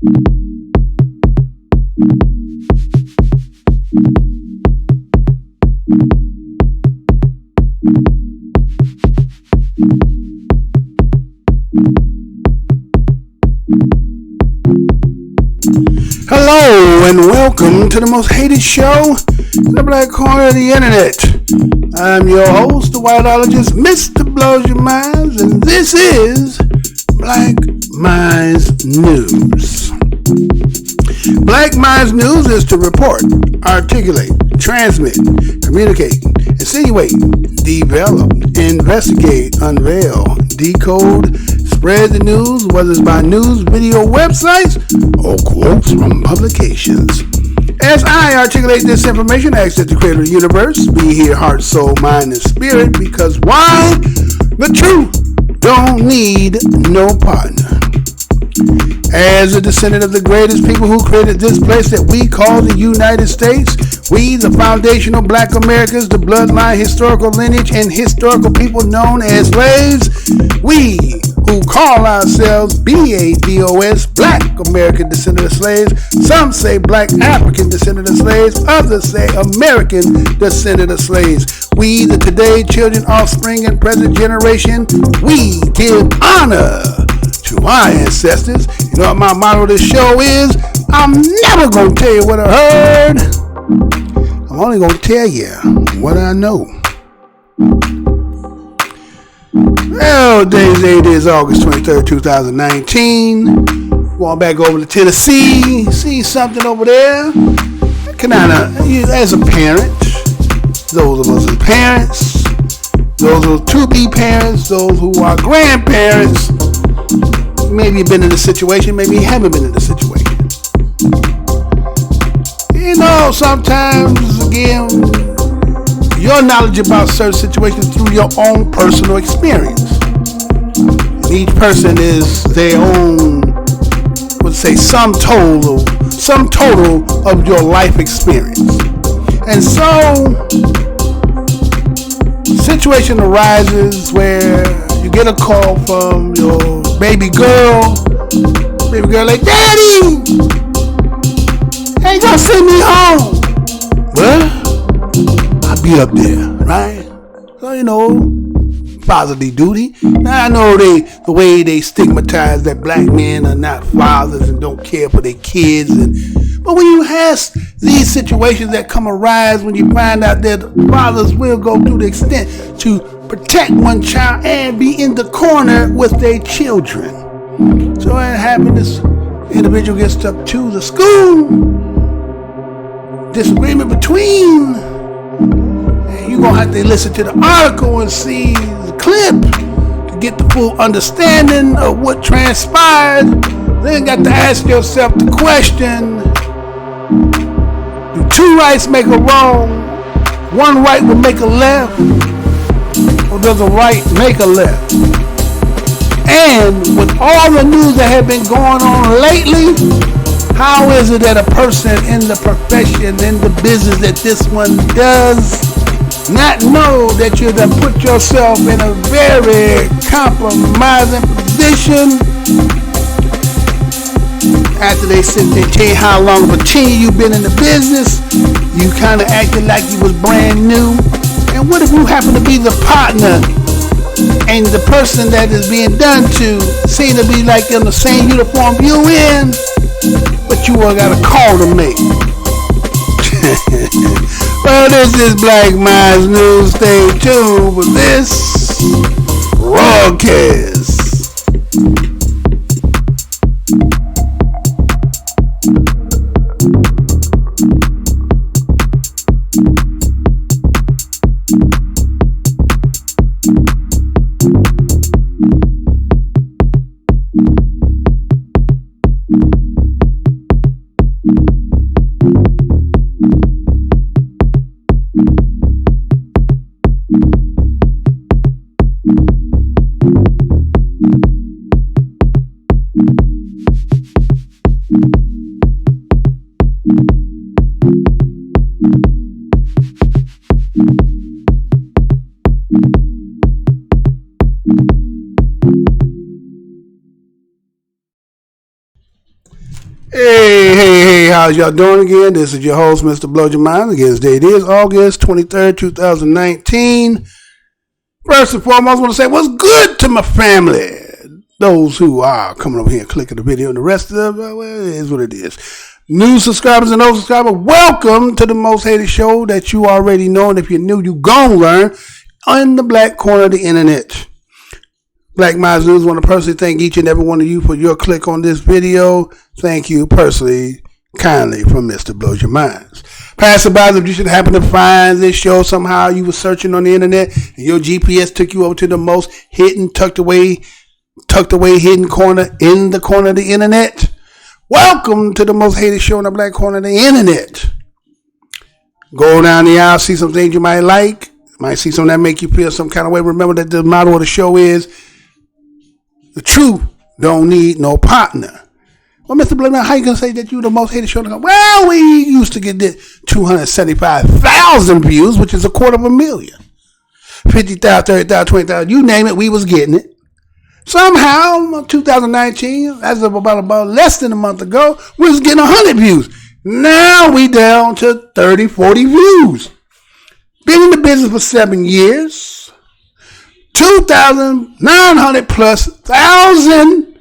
Hello and welcome to the most hated show in the black corner of the internet. I'm your host, the whiteologist, Mr. Blows Your Minds, and this is Black Minds News. Black Minds News is to report, articulate, transmit, communicate, insinuate, develop, investigate, unveil, decode, spread the news, whether it's by news, video, websites, or quotes from publications. As I articulate this information, I ask that the creator of the universe be here, heart, soul, mind, and spirit, because why? The truth don't need no partner. As a descendant of the greatest people who created this place that we call the United States, we, the foundational black Americans, the bloodline, historical lineage, and historical people known as slaves, we who call ourselves BADOS, Black American Descendant of Slaves. Some say Black African Descendant of Slaves. Others say American Descendant of Slaves. We, the today children, offspring, and present generation, we give honor to our ancestors. You know what my motto of this show is? I'm never going to tell you what I heard. I'm only going to tell you what I know. Well, today's date is August 23rd, 2019. Going back over to Tennessee, see something over there. As a parent, those of us as parents, those of to-be parents, those who are grandparents, maybe you've been in this situation, maybe you haven't been in this situation. You know, sometimes, again, your knowledge about certain situations through your own personal experience. Each person is their own, sum total of your life experience. And so, situation arises where you get a call from your baby girl like, Daddy, hey, you gonna send me home? Well, I'll be up there, right? So, you know, fatherly duty. Now, I know the way they stigmatize that black men are not fathers and don't care for their kids. But when you have these situations that come arise, when you find out that fathers will go to the extent to protect one child and be in the corner with their children. So what happened, this individual gets up to the school, disagreement between, and you're going to have to listen to the article and see the clip to get the full understanding of what transpired. Then got to ask yourself the question, do two rights make a wrong? One right will make a left? Or does a right make a left? And with all the news that have been going on lately, how is it that a person in the profession, in the business that this one does, not know that you have put yourself in a very compromising position? After they sit there and tell you how long of a tenure you've been in the business, you kind of acted like you was brand new. And what if you happen to be the partner and the person that is being done to seem to be like in the same uniform you in, but you all got a call to make? Well, this is Black Minds News. Stay tuned for this broadcast. Hey, how's y'all doing again? This is your host, Mr. Blow Your Mind. Again, date is August 23rd, 2019. First and foremost, I want to say what's good to my family. Those who are coming over here and clicking the video and the rest of them, well, it is what it is. New subscribers and old subscribers, welcome to the most hated show that you already know. And if you're new, you gon' learn on the black corner of the internet. Black Minds News, I want to personally thank each and every one of you for your click on this video. Thank you personally, kindly, from Mr. Blows Your Minds. Passerbys, if you should happen to find this show somehow, you were searching on the internet and your GPS took you over to the most hidden, tucked away hidden corner in the corner of the internet. Welcome to the most hated show in the black corner of the internet. Go down the aisle, see some things you might like. Might see something that make you feel some kind of way. Remember that the motto of the show is, the truth don't need no partner. Well, Mr. Blake, how you going to say that you the most hated show in the country? Well, we used to get 275,000 views, which is 250,000. 50,000, 30,000, 20,000, you name it, we was getting it. Somehow, 2019, as of about less than a month ago, we was getting 100 views. Now we down to 30, 40 views. Been in the business for 7 years. 2,900 plus thousand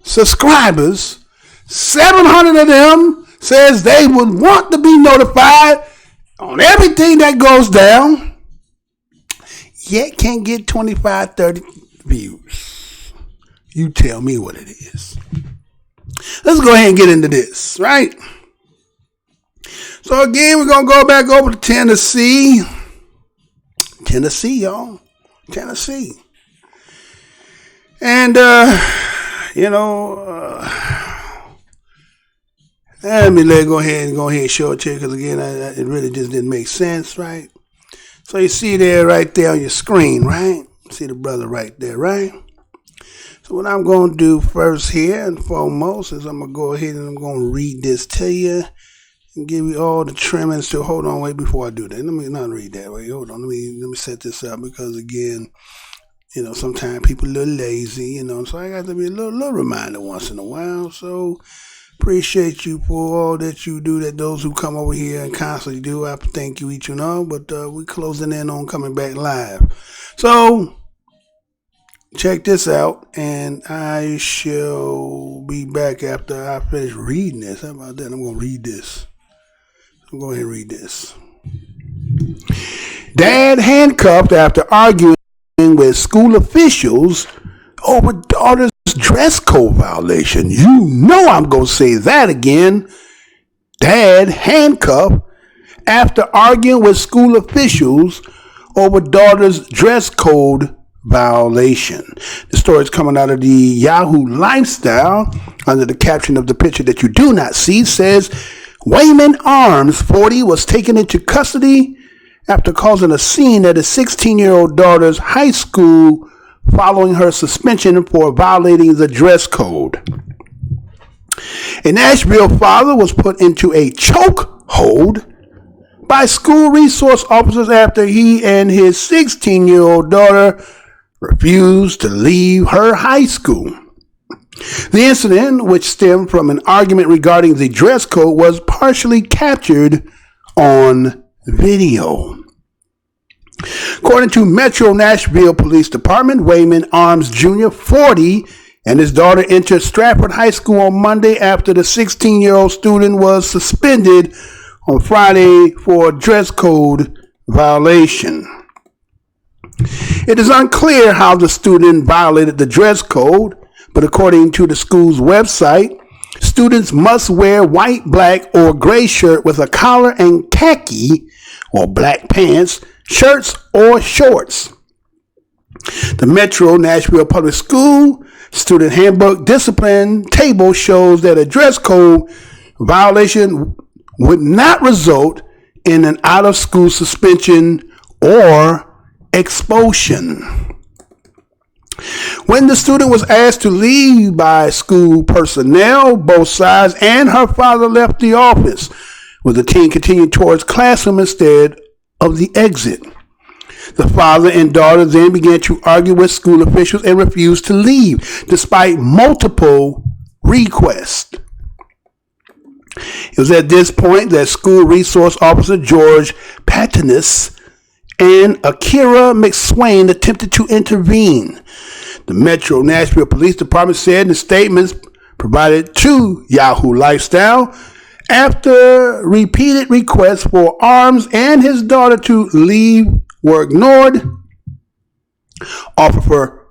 subscribers. 700 of them says they would want to be notified on everything that goes down. Yet can't get 25, 30 views. You tell me what it is. Let's go ahead and get into this, right? So again, we're going to go back over to Tennessee. Tennessee, y'all. Tennessee. And, let me go ahead and show it to you because, again, it really just didn't make sense, right? So you see there right there on your screen, right? See the brother right there, right? So what I'm going to do first here and foremost is I'm going to go ahead and I'm going to read this to you and give you all the trimmings to hold on. Wait, before I do that, let me not read that. Wait, hold on. Let me set this up because, again, sometimes people are a little lazy, so I got to be a little reminder once in a while. So appreciate you for all that you do, that those who come over here and constantly do. I thank you each and all, but we're closing in on coming back live. So check this out, and I shall be back after I finish reading this. How about that? I'm going to read this. I'm going to go ahead and read this. Dad handcuffed after arguing with school officials over daughter's dress code violation. You know I'm going to say that again. Dad handcuffed after arguing with school officials over daughter's dress code violation. The story is coming out of the Yahoo Lifestyle under the caption of the picture that you do not see. Says Wayman Arms, 40, was taken into custody after causing a scene at his 16-year-old daughter's high school following her suspension for violating the dress code. A Nashville father was put into a chokehold by school resource officers after he and his 16-year-old daughter refused to leave her high school. The incident, which stemmed from an argument regarding the dress code, was partially captured on video. According to Metro Nashville Police Department, Wayman Arms Jr., 40, and his daughter entered Stratford High School on Monday after the 16-year-old student was suspended on Friday for a dress code violation. It is unclear how the student violated the dress code, but according to the school's website, students must wear white, black, or gray shirt with a collar and khaki or black pants, shirts, or shorts. The Metro Nashville Public School Student Handbook Discipline Table shows that a dress code violation would not result in an out-of-school suspension or expulsion. When the student was asked to leave by school personnel, both sides and her father left the office, with the teen continuing towards classroom instead of the exit. The father and daughter then began to argue with school officials and refused to leave, despite multiple requests. It was at this point that school resource officer George Patinas and Akira McSwain attempted to intervene. The Metro Nashville Police Department said in statements provided to Yahoo Lifestyle, after repeated requests for Arms and his daughter to leave were ignored, Officer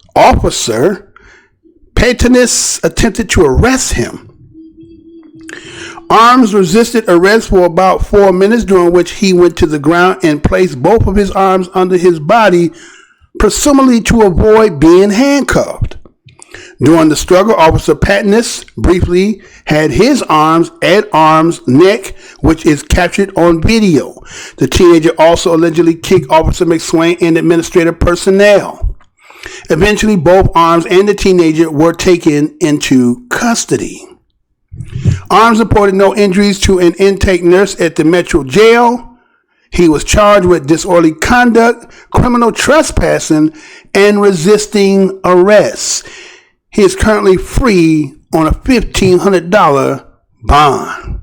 Patinas attempted to arrest him. Arms resisted arrest for about 4 minutes, during which he went to the ground and placed both of his arms under his body, presumably to avoid being handcuffed. During the struggle, Officer Patinas briefly had his arms at Arms' neck, which is captured on video. The teenager also allegedly kicked Officer McSwain and administrative personnel. Eventually, both Arms and the teenager were taken into custody. Arms reported no injuries to an intake nurse at the Metro Jail. He was charged with disorderly conduct, criminal trespassing, and resisting arrest. He is currently free on a $1,500 bond.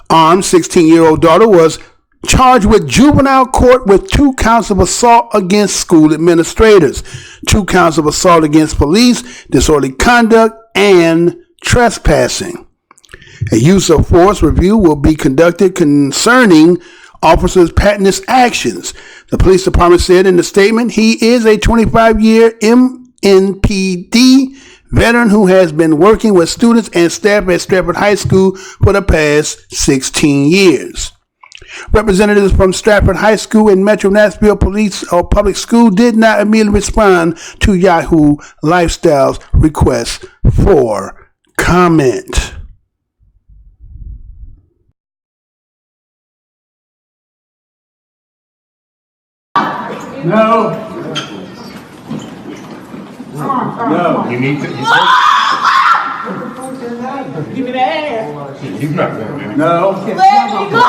Arms' 16-year-old daughter was charged with juvenile court with 2 counts of assault against school administrators, 2 counts of assault against police, disorderly conduct, and trespassing. A use of force review will be conducted concerning Officer Patton's actions. The police department said in the statement, he is a 25-year MNPD veteran who has been working with students and staff at Stratford High School for the past 16 years. Representatives from Stratford High School and Metro Nashville Police or Public School did not immediately respond to Yahoo Lifestyle's request for comment. No. No. You need to. Give me the ass. He's not going to. No. Let me go.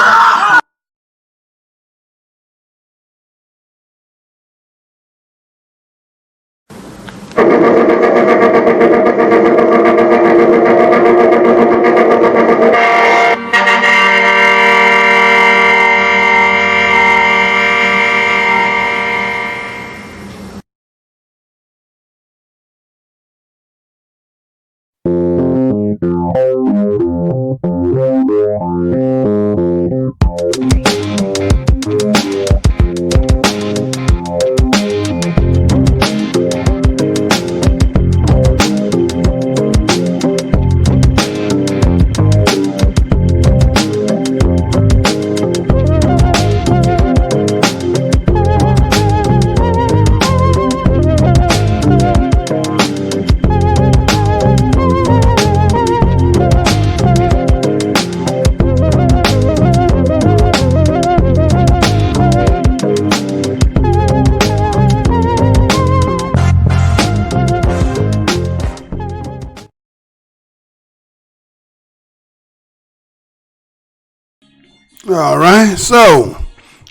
All right, so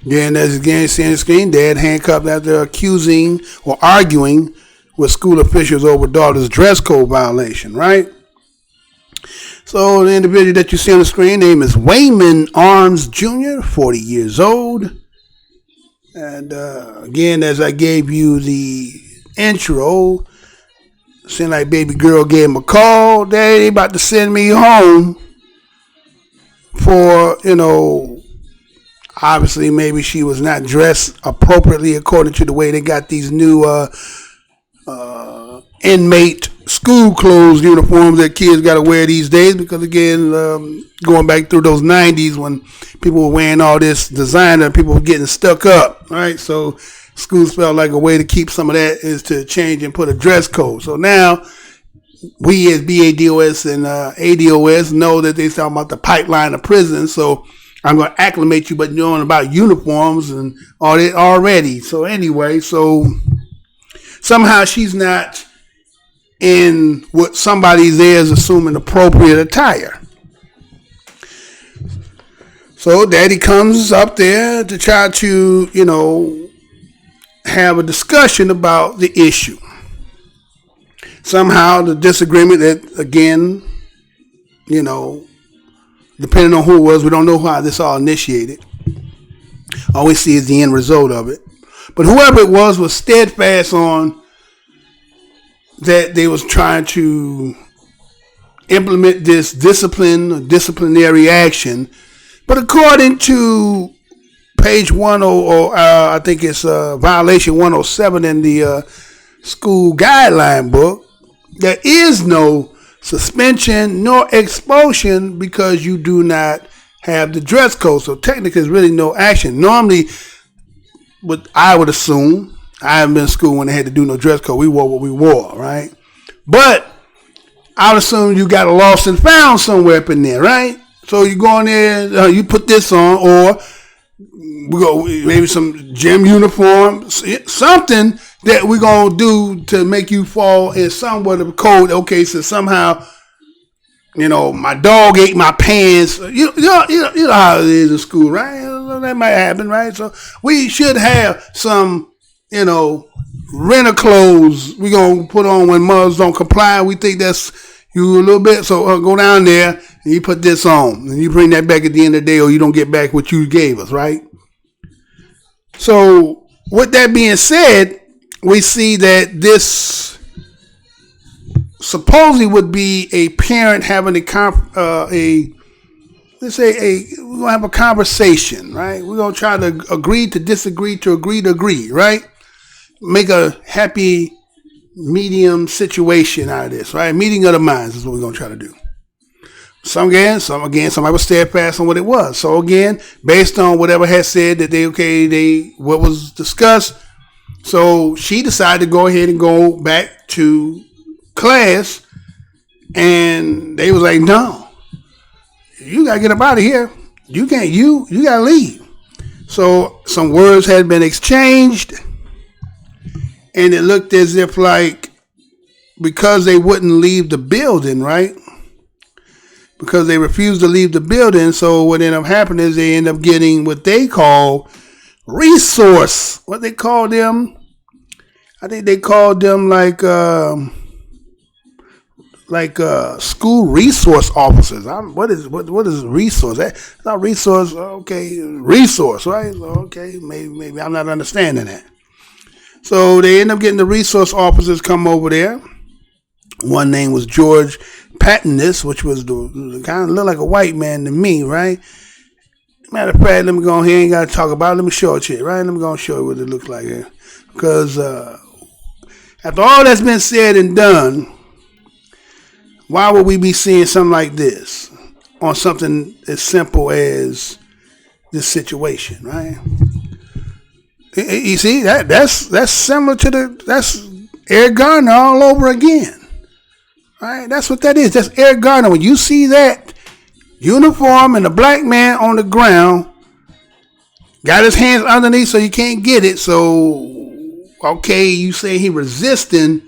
again, as again seeing the screen, dad handcuffed after accusing or arguing with school officials over daughter's dress code violation, right? So the individual that you see on the screen, name is Wayman Arms Jr., 40 years old. And again, as I gave you the intro, seemed like baby girl gave him a call. Daddy about to send me home for, obviously maybe she was not dressed appropriately according to the way they got these new inmate school clothes uniforms that kids got to wear these days, because again, going back through those 90s when people were wearing all this designer, people were getting stuck up, right? So schools felt like a way to keep some of that is to change and put a dress code. So now we as BADOS and ADOS know that they're talking about the pipeline of prison. So I'm going to acclimate you, but knowing about uniforms and all that already. So anyway, so somehow she's not in what somebody there is assuming appropriate attire. So daddy comes up there to try to, have a discussion about the issue. Somehow the disagreement that, again, depending on who it was. We don't know how this all initiated. All we see is the end result of it. But whoever it was steadfast on that they was trying to implement this disciplinary action. But according to page 10, I think it's violation 107 in the school guideline book, there is no suspension nor expulsion because you do not have the dress code. So technically, there's really no action. Normally, what I would assume, I haven't been in school when they had to do no dress code. We wore what we wore, right? But I would assume you got a lost and found somewhere up in there, right? So you go in there, you put this on, or we go maybe some gym uniform, something that we're gonna do to make you fall in somewhat of a code. Okay, so somehow, my dog ate my pants. You know how it is in school, right? That might happen, right? So we should have some, renter clothes we gonna put on when mothers don't comply. We think that's you a little bit. So go down there and you put this on, and you bring that back at the end of the day, or you don't get back what you gave us, right? So with that being said, we see that this supposedly would be a parent having we're gonna have a conversation, right? We're gonna try to agree to disagree to agree to agree, right? Make a happy medium situation out of this, right? Meeting of the minds is what we're gonna try to do. Somebody was steadfast on what it was. So again, based on whatever has said that what was discussed, so she decided to go ahead and go back to class, and they was like, no, you gotta get up out of here. You can't, you gotta leave. So some words had been exchanged, and it looked as if like, because they wouldn't leave the building, right? Because they refused to leave the building, so what ended up happening is they end up getting what they call resource. What they call them? I think they called them like school resource officers. What is resource? That's not resource. Okay, resource, right? Okay, maybe I'm not understanding that. So they end up getting the resource officers come over there. One name was George Pattonus, which was the kind of look like a white man to me, right? Matter of fact, let me go here. Ain't got to talk about it. Let me show it to you, right? Let me go and show you what it looks like here. Because after all that's been said and done, why would we be seeing something like this on something as simple as this situation, right? You see, that's similar to that's Eric Garner all over again. Right? That's what that is. That's Eric Garner. When you see that uniform and a black man on the ground, got his hands underneath so you can't get it. So, okay, you say he resisting.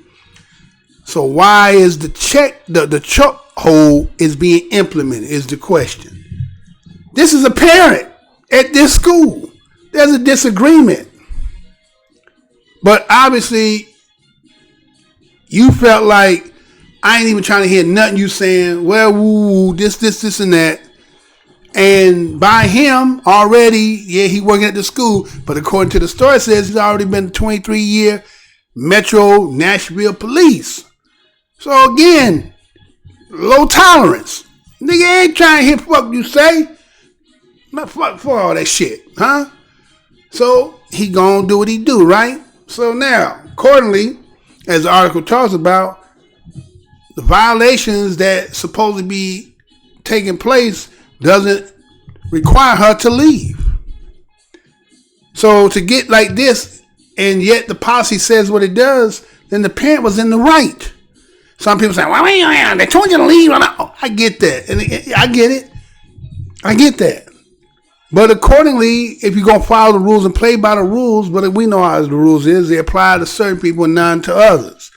So why is the chokehold is being implemented is the question. This is apparent at this school. There's a disagreement. But obviously, you felt like, I ain't even trying to hear nothing you saying. Well, woo, this, and that. And by him already, yeah, he working at the school. But according to the story, it says he's already been a 23-year Metro Nashville police. So again, low tolerance. Nigga ain't trying to hear fuck you say. Not fuck for all that shit, huh? So he gonna do what he do, right? So now, accordingly, as the article talks about, the violations that supposed to be taking place doesn't require her to leave. So to get like this, and yet the policy says what it does, then the parent was in the right. Some people say, well, they told you to leave. I get that. And I get it. I get that. But accordingly, if you're going to follow the rules and play by the rules, but we know how the rules is, they apply to certain people and none to others.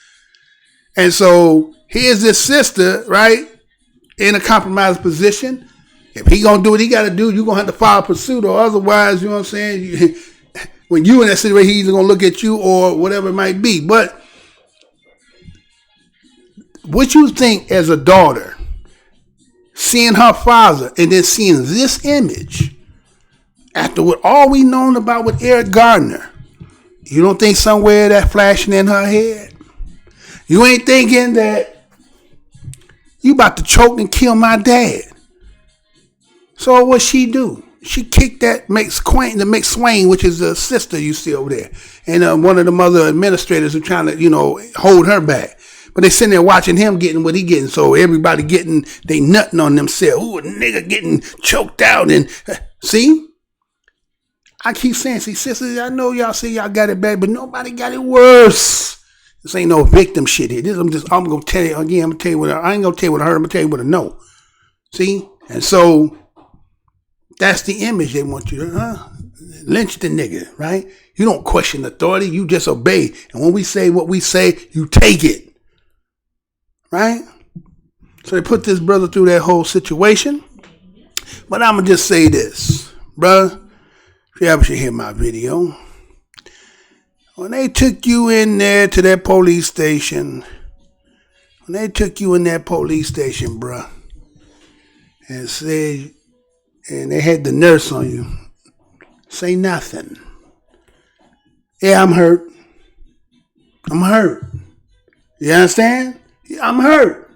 And so here's this sister, right, in a compromised position. If he going to do what he got to do, you're going to have to file pursuit, or otherwise, you know what I'm saying, when you in that situation, he's either going to look at you or whatever it might be. But what you think as a daughter seeing her father and then seeing this image, after what all we known about with Eric Gardner, you don't think somewhere that flashing in her head? You ain't thinking that you about to choke and kill my dad? So what she do? She kicked that the McSwain, which is the sister you see over there, and one of the other administrators who trying to, hold her back. But they sitting there watching him getting what he getting. So everybody they nutting on themselves. Ooh, a nigga getting choked out. And see? I keep saying, see, sisters, I know y'all say y'all got it bad, but nobody got it worse. This ain't no victim shit here. I'm going to tell you again, I'm going to tell you I ain't going to tell you what I heard, I'm going to tell you what I know. See? And so that's the image they want you to, lynch the nigga, right? You don't question authority, you just obey. And when we say what we say, you take it. Right? So they put this brother through that whole situation. But I'm going to just say this, brother. If you ever should hear my video. When they took you in there to that police station, bruh, and said, and they had the nurse on you, say nothing. Yeah, I'm hurt. You understand? I'm hurt.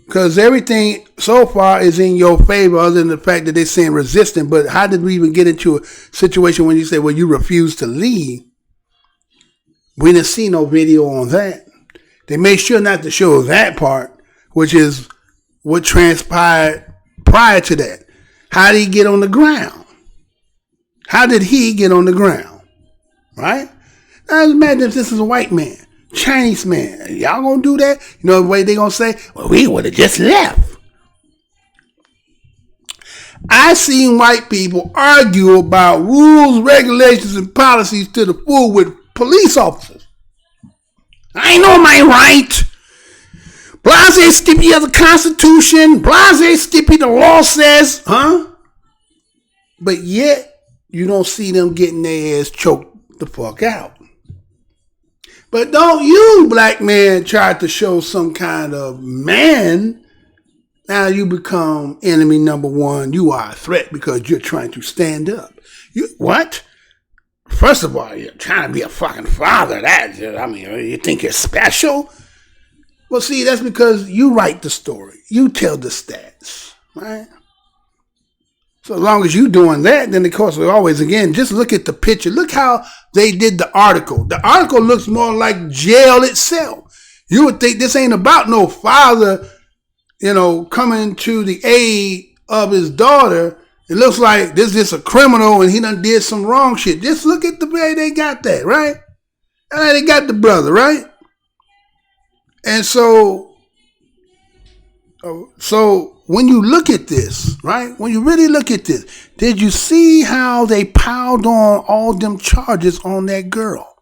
Because everything so far is in your favor other than the fact that they're saying resistant. But how did we even get into a situation when you say, well, you refuse to leave? We didn't see no video on that. They made sure not to show that part, which is what transpired prior to that. How did he get on the ground? Right? Now imagine if this is a white man. Chinese man, y'all gonna do that? You know the way they gonna say, well, we would have just left. I seen white people argue about rules, regulations, and policies to the full with police officers. I know my right. Blase skippy of the Constitution. Blase skippy the law says, But yet, you don't see them getting their ass choked the fuck out. But don't you, black man, try to show some kind of man. Now you become enemy number one. You are a threat because you're trying to stand up. What? First of all, you're trying to be a fucking father. You think you're special? Well, see, that's because you write the story. You tell the stats, right? So as long as you're doing that, then of course, always, again, just look at the picture. Look how they did the article. The article looks more like jail itself. You would think this ain't about no father, coming to the aid of his daughter. It looks like this is a criminal and he done did some wrong shit. Just look at the way they got that, right? And they got the brother, right? And so when you look at this, right? When you really look at this, did you see how they piled on all them charges on that girl?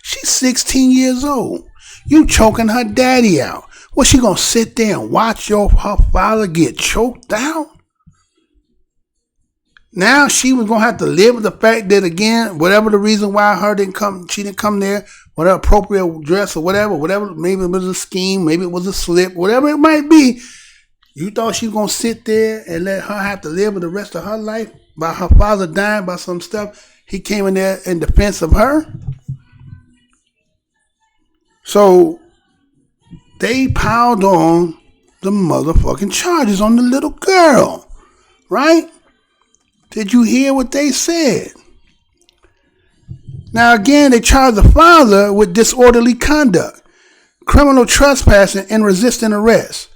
She's 16 years old. You choking her daddy out. Was she gonna sit there and watch her father get choked out? Now she was gonna have to live with the fact that, again, whatever the reason why she didn't come there, whatever appropriate dress or whatever, maybe it was a scheme, maybe it was a slip, whatever it might be. You thought she was going to sit there and let her have to live with the rest of her life by her father dying by some stuff? He came in there in defense of her. So they piled on the motherfucking charges on the little girl, right? Did you hear what they said? Now again, they charged the father with disorderly conduct, criminal trespassing, and resisting arrest.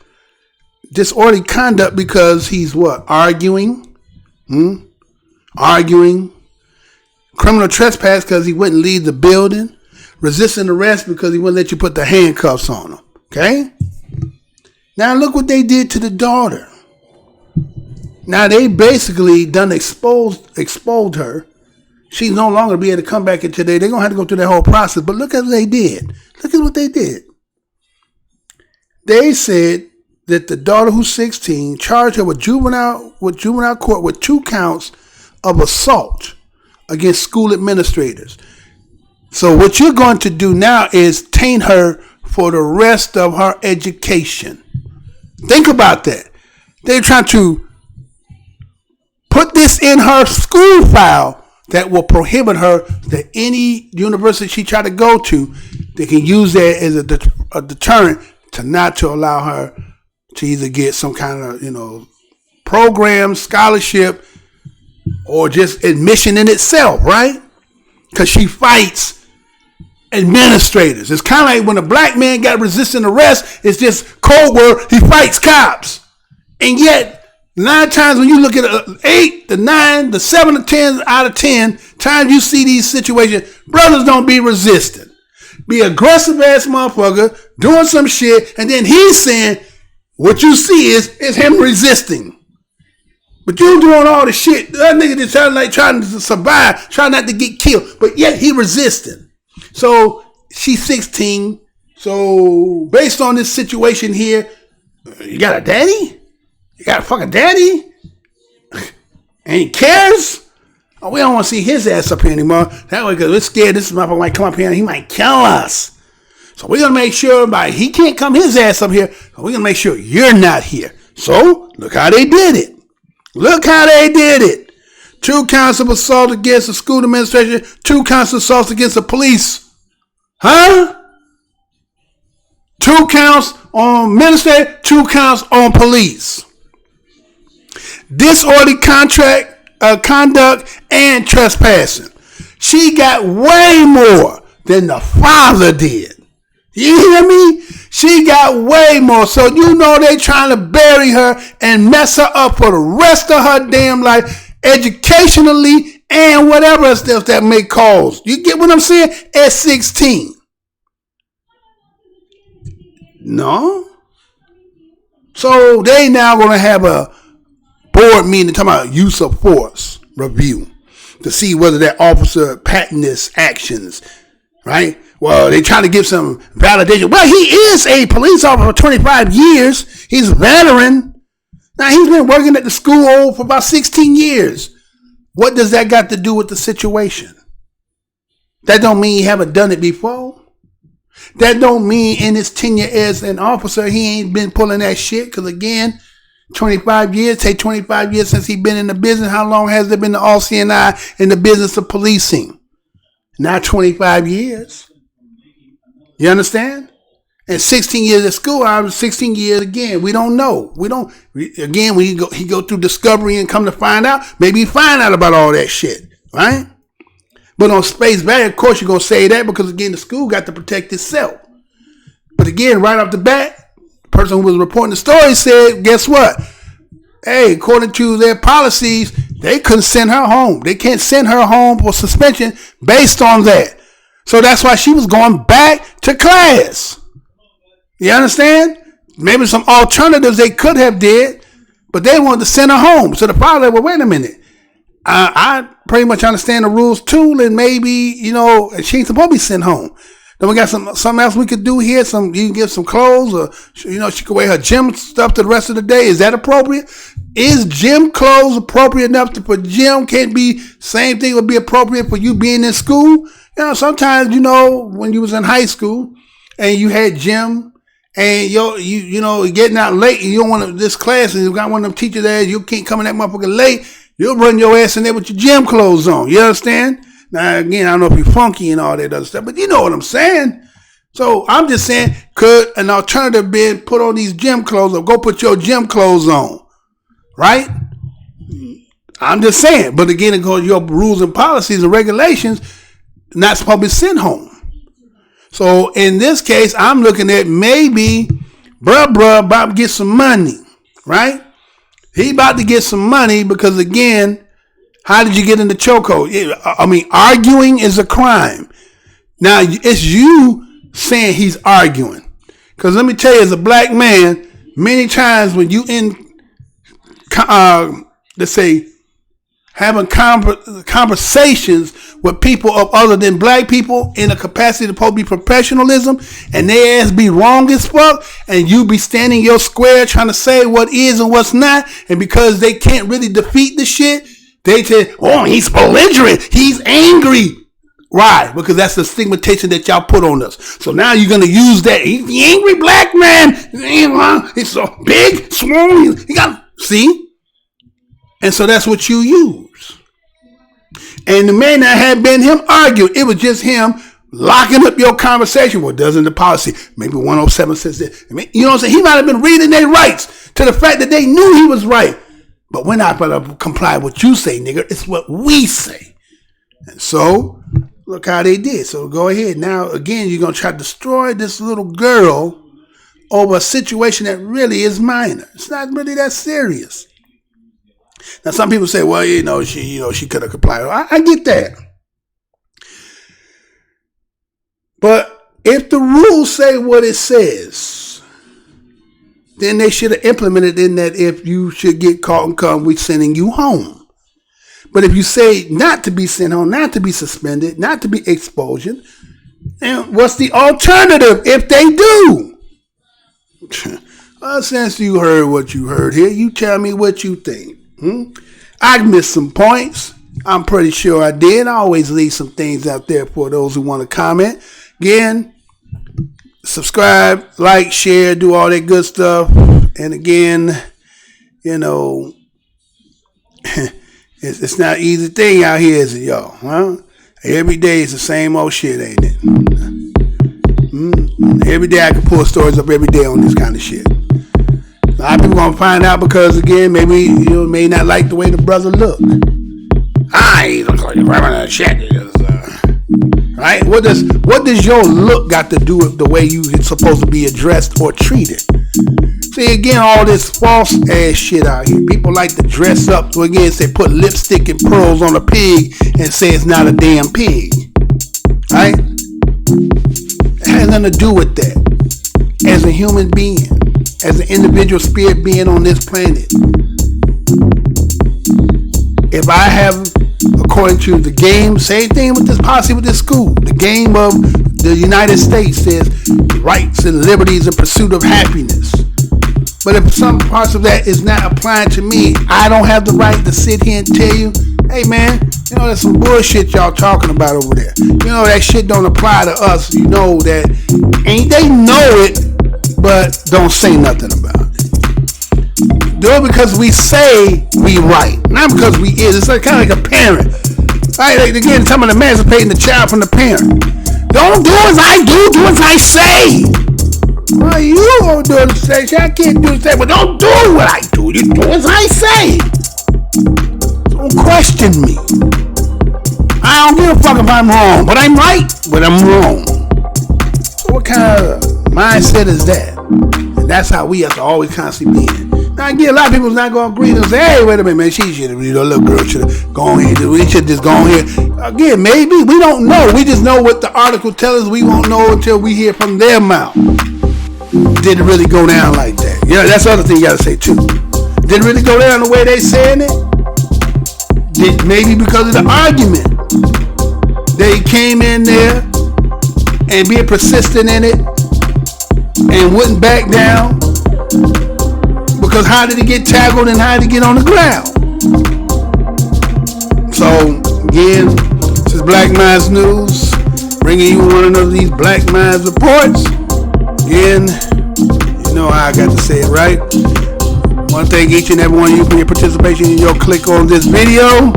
Disorderly conduct because he's what? Arguing. Criminal trespass because he wouldn't leave the building. Resisting arrest because he wouldn't let you put the handcuffs on him. Okay? Now look what they did to the daughter. Now they basically done exposed her. She's no longer be able to come back in today. They're going to have to go through that whole process. But look at what they did. Look at what they did. They said that the daughter, who's 16, charged her with juvenile court with 2 counts of assault against school administrators. So what you're going to do now is taint her for the rest of her education. Think about that. They're trying to put this in her school file that will prohibit her that any university she try to go to, they can use that as a deterrent to not to allow her to either get some kind of, program, scholarship, or just admission in itself, right? Because she fights administrators. It's kind of like when a black man got resisting arrest, it's just code word, he fights cops. And yet, 9 times when you look at 8, the 9, the 7, the 10 out of 10 times you see these situations, brothers don't be resisting. Be aggressive ass motherfucker doing some shit, and then he's saying what you see is him resisting. But you doing all the shit. That nigga just trying to survive, trying not to get killed, but yet he resisting. So she's 16. So based on this situation here, you got a daddy? You got a fucking daddy? And he cares? Oh, we don't want to see his ass up here anymore. That way, because we're scared this motherfucker might come up here and he might kill us. So we're going to make sure he can't come his ass up here. So we're going to make sure you're not here. So look how they did it. Look how they did it. 2 counts of assault against the school administration. 2 counts of assault against the police. Huh? 2 counts on minister. 2 counts on police. Disorderly conduct and trespassing. She got way more than the father did. You hear me? She got way more. So they trying to bury her and mess her up for the rest of her damn life, educationally and whatever else that may cause. You get what I'm saying? At 16. No. So they now going to have a board meeting talking about use of force review to see whether that officer patent his actions, right? Well, they try to give some validation. Well, he is a police officer for 25 years. He's a veteran. Now, he's been working at the school for about 16 years. What does that got to do with the situation? That don't mean he haven't done it before. That don't mean in his tenure as an officer, he ain't been pulling that shit. Because again, 25 years, take 25 years since he been in the business. How long has there been the RCNI in the business of policing? Not 25 years. You understand? And 16 years at school, I was 16 years again. We don't know. Again, when he go through discovery and come to find out, maybe he find out about all that shit, right? But on space value, of course, you're going to say that because, again, the school got to protect itself. But again, right off the bat, the person who was reporting the story said, guess what? Hey, according to their policies, they couldn't send her home. They can't send her home for suspension based on that. So that's why she was going back to class. You understand? Maybe some alternatives they could have did, but they wanted to send her home. So the father said, well, wait a minute. I pretty much understand the rules too, and maybe, she ain't supposed to be sent home. Then we got something else we could do here. You can give some clothes, or she could wear her gym stuff the rest of the day. Is that appropriate? Is gym clothes appropriate enough for gym? Can't be same thing would be appropriate for you being in school. Sometimes when you was in high school and you had gym and you getting out late and you don't want to this class and you got one of them teachers there, you can't come in that motherfucker late. You'll run your ass in there with your gym clothes on. You understand? Now, again, I don't know if you're funky and all that other stuff, but you know what I'm saying. So I'm just saying, could an alternative be put on these gym clothes or go put your gym clothes on? Right? I'm just saying. But again, because your rules and policies and regulations, not supposed to be sent home. So in this case, I'm looking at maybe bruh about to get some money. Right? He about to get some money because, again, how did you get in the chokehold? I mean, arguing is a crime. Now, it's you saying he's arguing. Because let me tell you, as a black man, many times when you let's say, having conversations with people of other than black people in a capacity to supposed to be professionalism, and they ass be wrong as fuck, and you be standing your square trying to say what is and what's not, and because they can't really defeat the shit, they say, oh, he's belligerent, he's angry. Why? Because that's the stigmatization that y'all put on us. So now you're going to use that. He's the angry black man. He's so big, swollen. He got See? And so that's what you use. And it may not have been him arguing. It was just him locking up your conversation. Well, doesn't the policy, maybe 107 says this. I mean, you know what I'm saying? He might have been reading their rights to the fact that they knew he was right. But we're not going to comply with what you say, nigga. It's what we say. And so, look how they did. So go ahead. Now, again, you're going to try to destroy this little girl over a situation that really is minor. It's not really that serious. Now, some people say, well, she could have complied. I get that. But if the rules say what it says, then they should have implemented in that if you should get caught and come, we're sending you home. But if you say not to be sent home, not to be suspended, not to be expulsion, then what's the alternative if they do? Well, since you heard what you heard here, you tell me what you think. I missed some points. I'm pretty sure I did. I always leave some things out there for those who want to comment. Again, subscribe, like, share, do all that good stuff. And again, it's not an easy thing out here, is it, y'all? Huh? Every day is the same old shit, ain't it? Every day I can pull stories up every day on this kind of shit. A lot of people gonna find out because, again, maybe you may not like the way the brother look. He looks like a criminal shit. Right? What does your look got to do with the way you are supposed to be addressed or treated? See, again, all this false ass shit out here. People like to dress up. So again, say put lipstick and pearls on a pig and say it's not a damn pig. Right? It has nothing to do with that. As a human being, as an individual spirit being on this planet, if I have, according to the game, same thing with this policy with this school, the game of the United States says rights and liberties in pursuit of happiness. But if some parts of that is not applying to me, I don't have the right to sit here and tell you, hey man, there's some bullshit y'all talking about over there. That shit don't apply to us. You know that, and they know it, but don't say nothing about it. Do it because we say we right, not because we is. It's like, kind of like a parent. Right? Like, again, someone emancipating the child from the parent. Don't do as I do as I say. Well, you don't do as I say. I can't do as I say, but don't do what I do. You do as I say. Don't question me. I don't give a fuck if I'm wrong, but I'm right, but I'm wrong. So what kind of mindset is that? And that's how we have to always constantly be in. Now, again, a lot of people's not going to agree and say, hey, wait a minute, man, she should have, little girl should have gone here. We should just go here. Again, maybe. We don't know. We just know what the article tells us. We won't know until we hear from their mouth. Did it really go down like that? That's the other thing you got to say, too. Did it really go down the way they saying it? Maybe because of the argument. They came in there and being persistent in it and wouldn't back down. Because how did he get tackled and how did he get on the ground? So, again, this is Black Minds News, bringing you one of these Black Minds reports. Again, you know how I got to say it, right? I want to thank each and every one of you for your participation and your click on this video.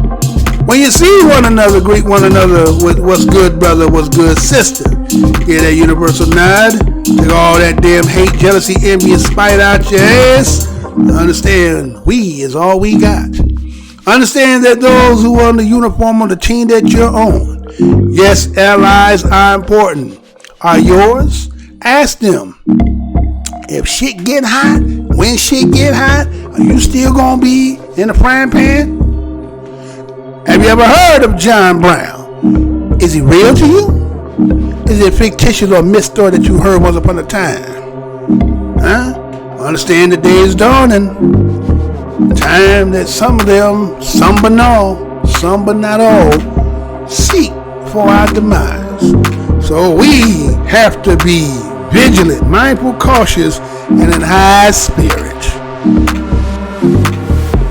When you see one another, greet one another with what's good, brother, what's good, sister. Get that universal nod. Take all that damn hate, jealousy, envy, and spite out your ass. Understand, we is all we got. Understand that those who are in the uniform on the team that you're on, yes, allies are important. Are yours? Ask them. If shit get hot, when shit get hot, are you still gonna be in the frying pan? Have you ever heard of John Brown? Is he real to you? Is it fictitious or a myth story that you heard once upon a time? Huh? Understand the day is dawning. Time that some of them, some but not all, seek for our demise. So we have to be vigilant, mindful, cautious, and in high spirit.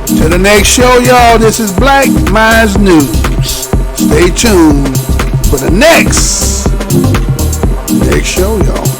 Till the next show, y'all, this is Black Minds News. Stay tuned for the next show, y'all.